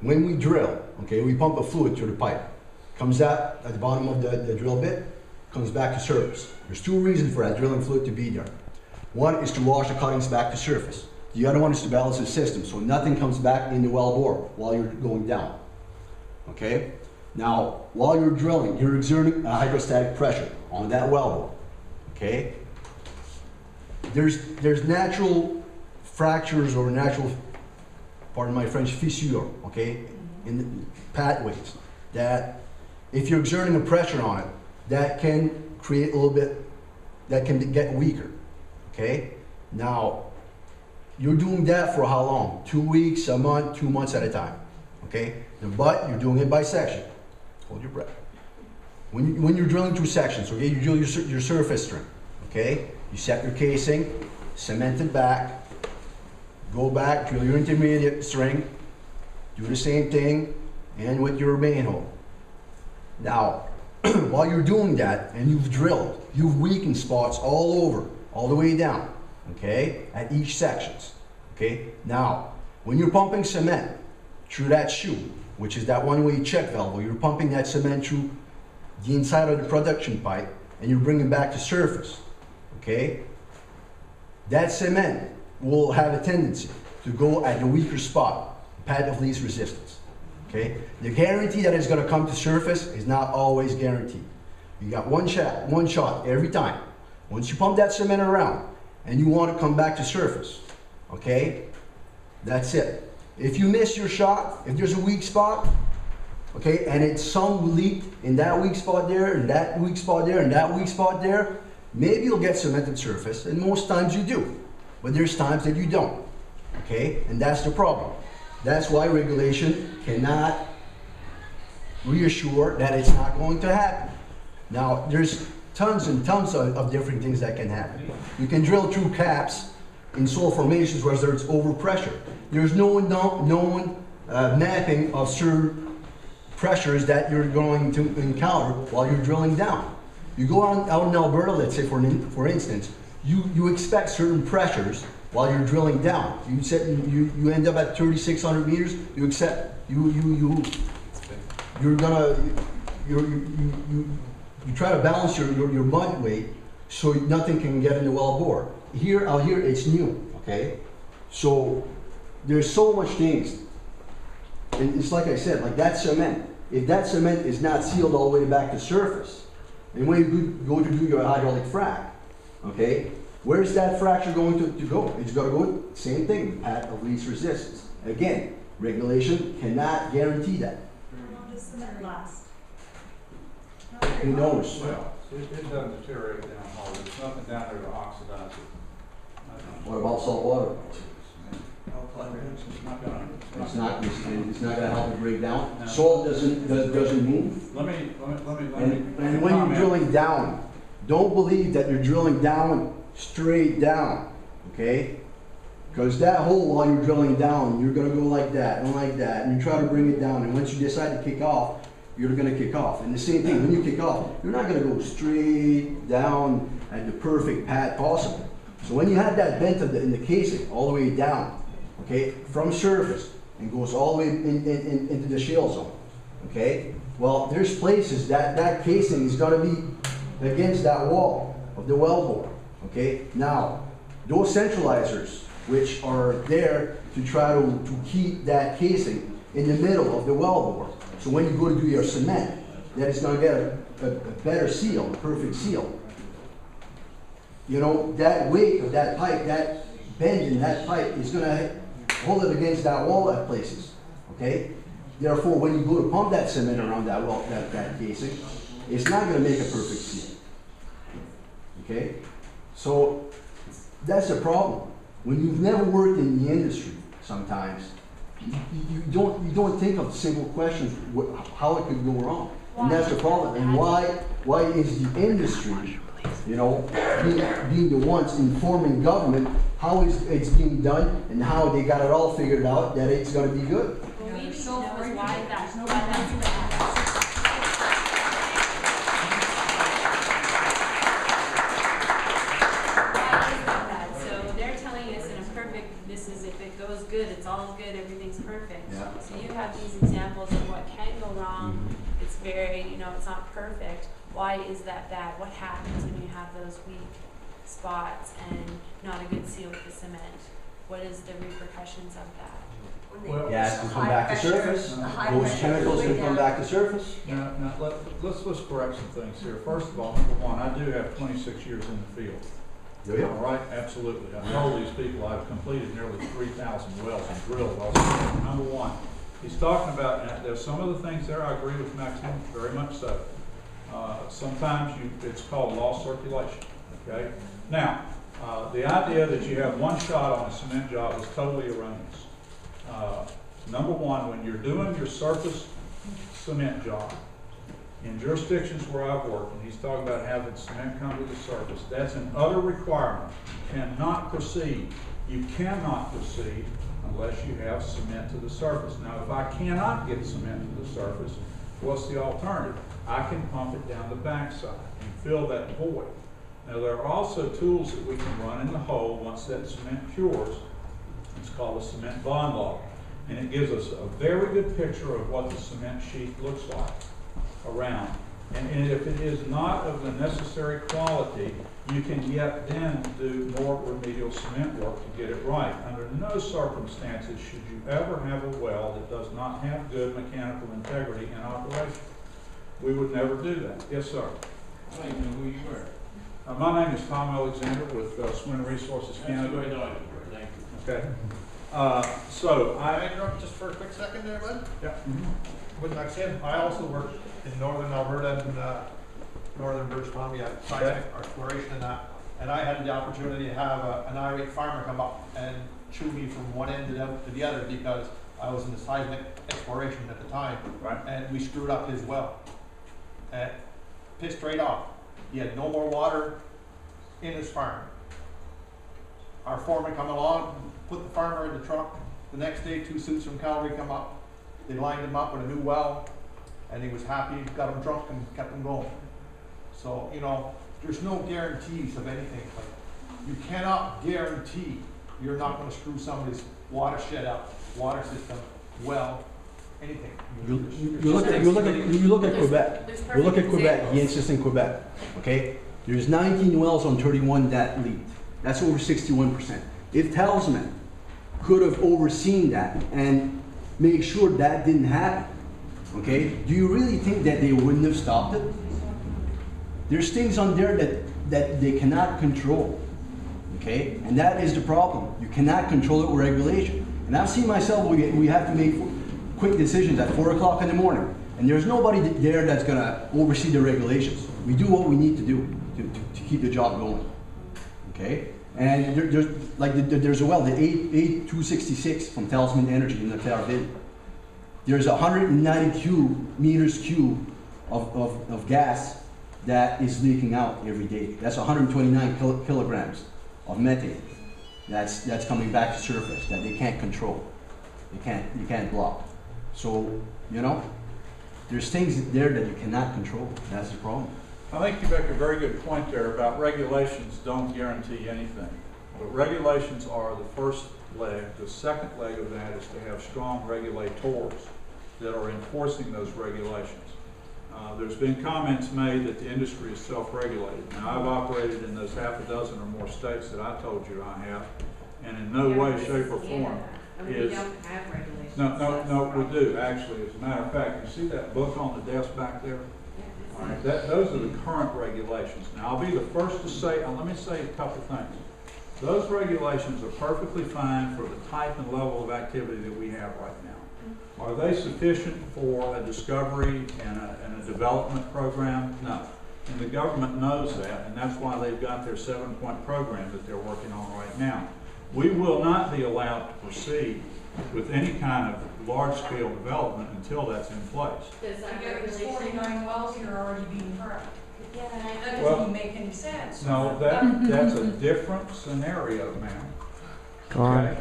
when we drill, okay, we pump a fluid through the pipe. Comes out at the bottom of the drill bit, comes back to surface. There's two reasons for that drilling fluid to be there. One is to wash the cuttings back to surface. The other one is to balance the system, so nothing comes back in the well bore while you're going down. Okay? Now, while you're drilling, you're exerting a hydrostatic pressure on that well bore. Okay? There's natural fractures or natural, pardon my French, fissure, okay, in the pathways that if you're exerting a pressure on it, that can create a little bit, that can get weaker, okay? Now, you're doing that for how long? 2 weeks, a month, 2 months at a time, okay? But you're doing it by section. Hold your breath. When you're drilling through sections, okay, you drill your surface string, okay? You set your casing, cement it back, go back, drill your intermediate string, do the same thing, and with your main hole. Now, while you're doing that, and you've drilled, you've weakened spots all over, all the way down, okay, at each sections, okay? Now, when you're pumping cement through that chute, which is that one-way check valve, where you're pumping that cement through the inside of the production pipe, and you're bringing back to surface, okay? That cement will have a tendency to go at the weaker spot, path of least resistance. Okay? The guarantee that it's going to come to surface is not always guaranteed. You got one shot every time. Once you pump that cement around and you want to come back to surface, okay? That's it. If you miss your shot, if there's a weak spot, okay, and it's some leak in that weak spot there, and that weak spot there, and that weak spot there, maybe you'll get cemented surface, and most times you do. But there's times that you don't, okay? And that's the problem. That's why regulation cannot reassure that it's not going to happen. Now, there's tons and tons of different things that can happen. You can drill through caps in soil formations where there's overpressure. There's no known mapping of certain pressures that you're going to encounter while you're drilling down. You go out in Alberta, let's say for instance, you expect certain pressures while you're drilling down. You end up at 3,600 meters. You try to balance your mud weight so nothing can get in the well bore. Out here it's new, okay? So there's so much things. And it's like I said, like that cement. If that cement is not sealed all the way back to surface, and when you go to do your hydraulic frack, okay, where's that fracture going to go? It's going to go, same thing, path of least resistance. Again, regulation cannot guarantee that. How long does cement last? Who knows? Well, it doesn't deteriorate down hard. There's nothing down there to oxidize it. What about salt water? It's not gonna. It's not going to help it break down. No. Salt doesn't move. Let me And when you're drilling down, don't believe that you're drilling down straight down, okay? Because that hole while you're drilling down, you're going to go like that, and you try to bring it down, and once you decide to kick off, you're going to kick off. And the same thing, when you kick off, you're not going to go straight down at the perfect path possible. So when you have that bent in the casing all the way down, okay, from surface, and goes all the way into the shale zone, okay? Well, there's places that casing is going to be against that wall of the well bore, okay? Now, those centralizers, which are there to try to keep that casing in the middle of the well bore, so when you go to do your cement, that it's going to get a better seal, a perfect seal. You know, that weight of that pipe, that bend in that pipe is going to hold it against that wall at places, okay? Therefore, when you go to pump that cement around that wall, that casing, it's not going to make a perfect seal, okay? So that's the problem. When you've never worked in the industry, sometimes you don't think of simple questions how it could go wrong, and that's the problem. And why is the industry, you know, being the ones informing government how it's being done and how they got it all figured out that it's going to be good? Well, we need to know why that's bad. So they're telling us in a perfect, this is if it goes good, it's all good, everything's perfect. Yeah. So you have these examples of what can go wrong. It's very, it's not perfect. Why is that bad? What happens when you have those weak spots and not a good seal with the cement? What is the repercussions of that? Well, Gas can come back to surface, those chemicals can come back to surface. Now, let's correct some things here. First of all, number one, I do have 26 years in the field. Do you? All right, absolutely. I've told these people I've completed nearly 3,000 wells and drilled wells. Number one, he's talking about, and there's some of the things there I agree with Maxine, very much so. Sometimes it's called lost circulation, okay? Now, the idea that you have one shot on a cement job is totally erroneous. Number one, when you're doing your surface cement job, in jurisdictions where I've worked, and he's talking about having cement come to the surface, that's an other requirement. You cannot proceed. You cannot proceed unless you have cement to the surface. Now, if I cannot get cement to the surface, what's the alternative? I can pump it down the backside and fill that void. Now, there are also tools that we can run in the hole once that cement cures. It's called a cement bond log. And it gives us a very good picture of what the cement sheet looks like around. And if it is not of the necessary quality, you can yet then do more remedial cement work to get it right. Under no circumstances should you ever have a well that does not have good mechanical integrity in operation. We would never do that. Yes, sir. I don't even know who you were. My name is Tom Alexandre with Swin Resources That's Canada. who I know you were. Thank you. Okay. Can I interrupt just for a quick second there, bud? Yeah. With Maxine, I also work in northern Alberta and northern British Columbia, seismic exploration and that. And I had the opportunity to have an irate farmer come up and chew me from one end to the other because I was in the seismic exploration at the time. Right. And we screwed up his well. And pissed right off. He had no more water in his farm. Our foreman come along, put the farmer in the truck. The next day, 2 suits from Calgary come up. They lined him up with a new well, and he was happy, got him drunk, and kept him going. So, there's no guarantees of anything. Like, you cannot guarantee you're not going to screw somebody's watershed up, water system, well, anything. You look at Quebec. You look at Quebec, he insists in Quebec, okay? There's 19 wells on 31 that leaked. That's over 61%. If Talisman could have overseen that and made sure that didn't happen, okay? Do you really think that they wouldn't have stopped it? There's things on there that they cannot control, okay? And that is the problem. You cannot control it with regulation. And I've seen myself, we have to make quick decisions at 4 o'clock in the morning, and there's nobody there that's gonna oversee the regulations. We do what we need to do to keep the job going, okay? And there's a well, the 8266 from Talisman Energy in the Terraville. There's 190 meters cube of gas that is leaking out every day. That's 129 kilograms of methane that's coming back to surface that they can't control. You can't block. So, there's things there that you cannot control. That's the problem. I think you make a very good point there about regulations don't guarantee anything. But regulations are the first leg. The second leg of that is to have strong regulators that are enforcing those regulations. There's been comments made that the industry is self-regulated. Now, I've operated in those half a dozen or more states that I told you I have, and in no way, shape, or form We don't have regulations. No, we do, actually. As a matter of fact, you see that book on the desk back there? All right, those are the current regulations. Now, I'll be the first to say, let me say a couple things. Those regulations are perfectly fine for the type and level of activity that we have right now. Are they sufficient for a discovery and a development program? No. And the government knows that, and that's why they've got their 7-point program that they're working on right now. We will not be allowed to proceed with any kind of large-scale development until that's in place. There's 49 wells here already being fracked. Yeah, That Well, doesn't even make any sense. No, that's a different scenario, ma'am. Okay?